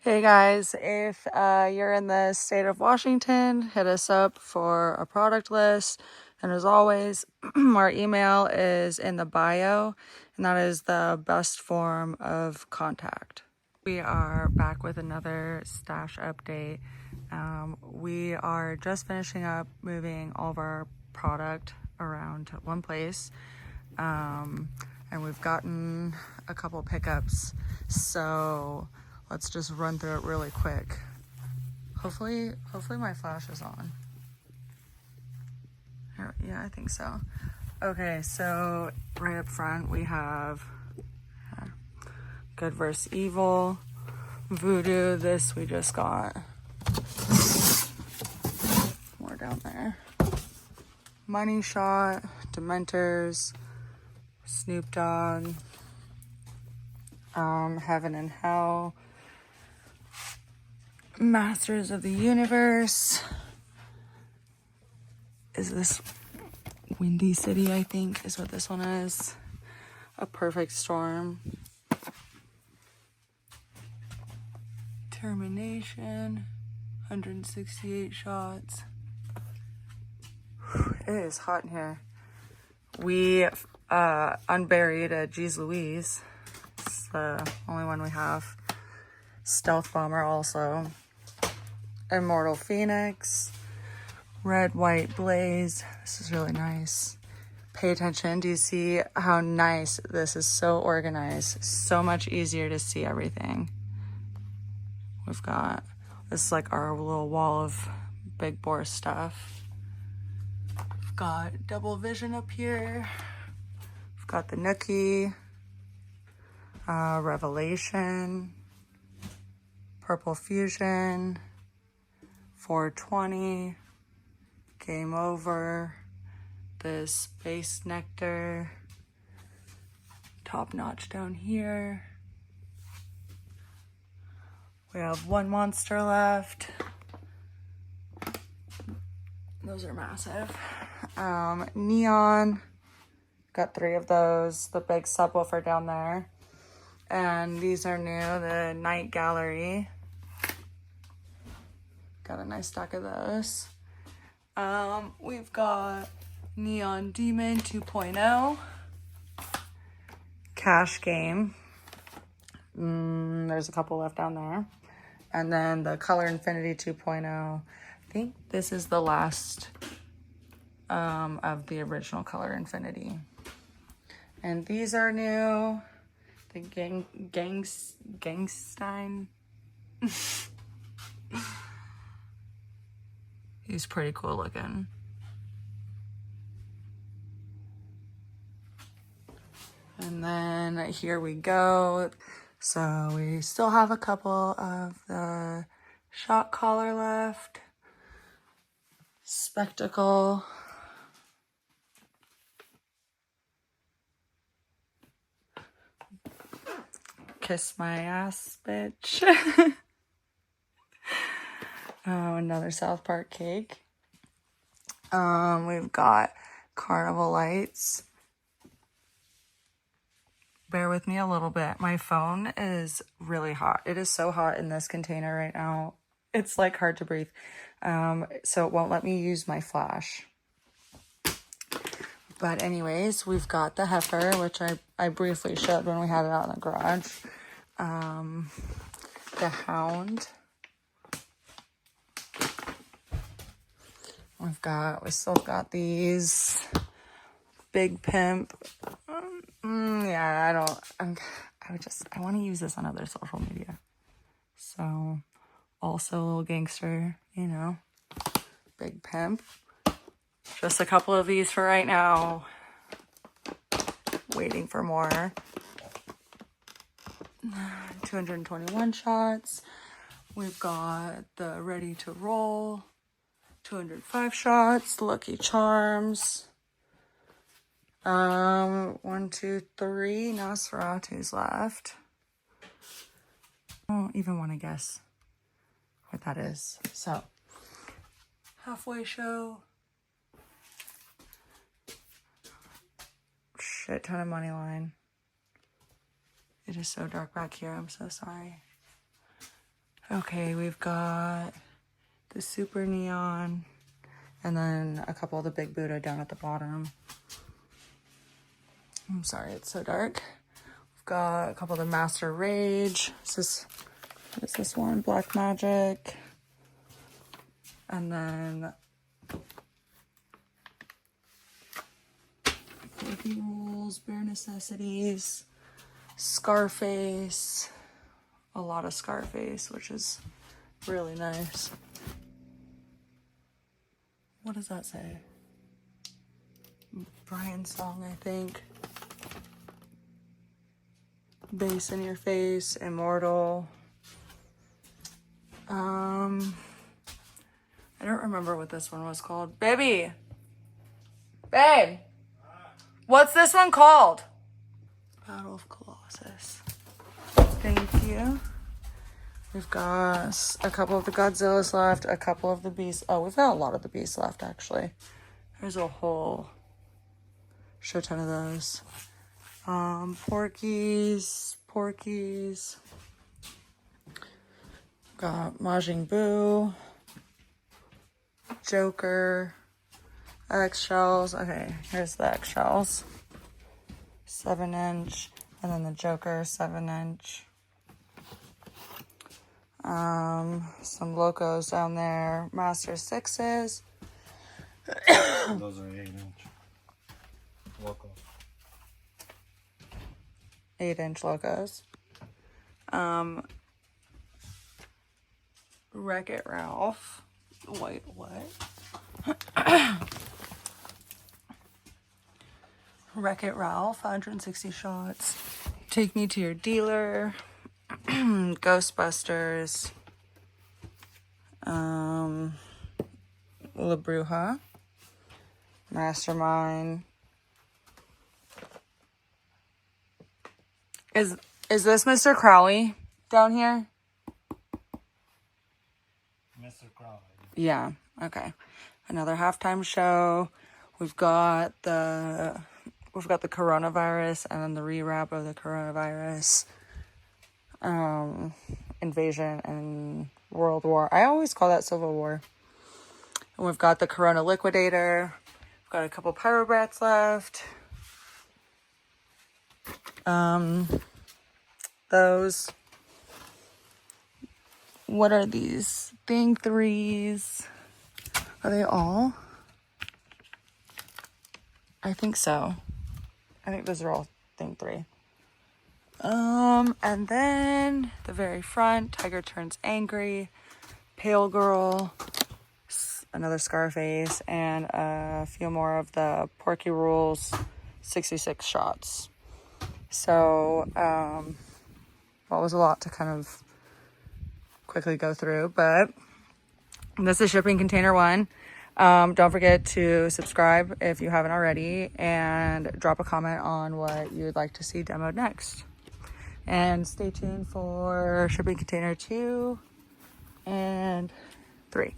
Hey guys, if you're in the state of Washington, hit us up for a product list. And as always, our email is in the bio, and that is the best form of contact. We are back with another stash update. We are just finishing up moving all of our product around to one place. And we've gotten a couple pickups. So let's just run through it really quick. Hopefully my flash is on. Yeah, I think so. Okay, so right up front we have Good vs. Evil, Voodoo. This we just got. More down there. Money Shot, Dementors, Snoop Dogg, Heaven and Hell, Masters of the Universe. Is this Windy City, I think, is what this one is. A Perfect Storm. Termination. 168 shots. It is hot in here. We unburied a Jeez Louise. It's the only one we have. Stealth Bomber also. Immortal Phoenix. Red, White, Blaze. This is really nice. Pay attention. Do you see how nice this is? So organized. So much easier to see everything. We've got, this is like our little wall of big bore stuff. We've got Double Vision up here. We've got the Nookie. Revelation. Purple Fusion. 420. Game Over. This Space Nectar. Top Notch down here. We have one monster left. Those are massive. Neon. Got 3 of those. The big subwoofer down there. And these are new. The Night Gallery. Got a nice stack of those. We've got Neon Demon 2.0. Cash Game. There's a couple left down there. And then the Color Infinity 2.0. I think this is the last of the original Color Infinity. And these are new. The Gangstein. He's pretty cool looking. And then here we go. So we still have a couple of the shot collar left. Spectacle. Kiss My Ass, bitch. Another South Park cake. We've got Carnival Lights. Bear with me a little bit. My phone is really hot. It is so hot in this container right now. It's like hard to breathe. So it won't let me use my flash. But anyways, we've got the Heifer, which I briefly showed when we had it out in the garage. The Hound. We still got these. Big Pimp. Yeah, I want to use this on other social media. So, also a little gangster, you know. Big Pimp. Just a couple of these for right now. Waiting for more. 221 shots. We've got the Ready to Roll. 205 shots. Lucky Charms. 1, 2, 3 Nosferatu's left. I don't even want to guess what that is. So, Halfway Show. Shit ton of money line. It is so dark back here. I'm so sorry. Okay, we've got the super neon, and then a couple of the big Buddha down at the bottom. I'm sorry, it's so dark. We've got a couple of the Master Rage. What is this one? Black Magic. And then Baby Rules, Bare Necessities, Scarface. A lot of Scarface, which is really nice. What does that say? Brian's song, I think. Bass in Your Face, Immortal. I don't remember what this one was called. Baby! Babe! What's this one called? Battle of Colossus. Thank you. We've got a couple of the Godzillas left, a couple of the Beasts. Oh, we've got a lot of the Beasts left, actually. There's a whole shit ton of those. Porkies. Got Majin Buu. Joker. Eggshells. Okay, here's the eggshells. 7-inch. And then the Joker, 7-inch. Some locos down there. Master 6s. Those are 8-inch locos. 8-inch locos. Wreck-It Ralph. Wait, what? Wreck-It Ralph, 160 shots. Take Me to Your Dealer. Ghostbusters. La Bruja. Mastermind. Is this Mr. Crowley down here? Mr. Crowley. Yeah, okay. Another halftime show. We've got the coronavirus and then the rewrap of the coronavirus. Invasion and World War. I always call that Civil War. And we've got the Corona Liquidator. We've got a couple Pyro Brats left. Those. What are these? Thing 3s. Are they all? I think so. I think those are all Thing 3. And then the very front, Tiger Turns Angry, Pale Girl, another Scarface, and a few more of the Porky Rules 66 shots. So, that was a lot to kind of quickly go through, but this is shipping container 1. Don't forget to subscribe if you haven't already, and drop a comment on what you would like to see demoed next. And stay tuned for shipping container 2 and 3.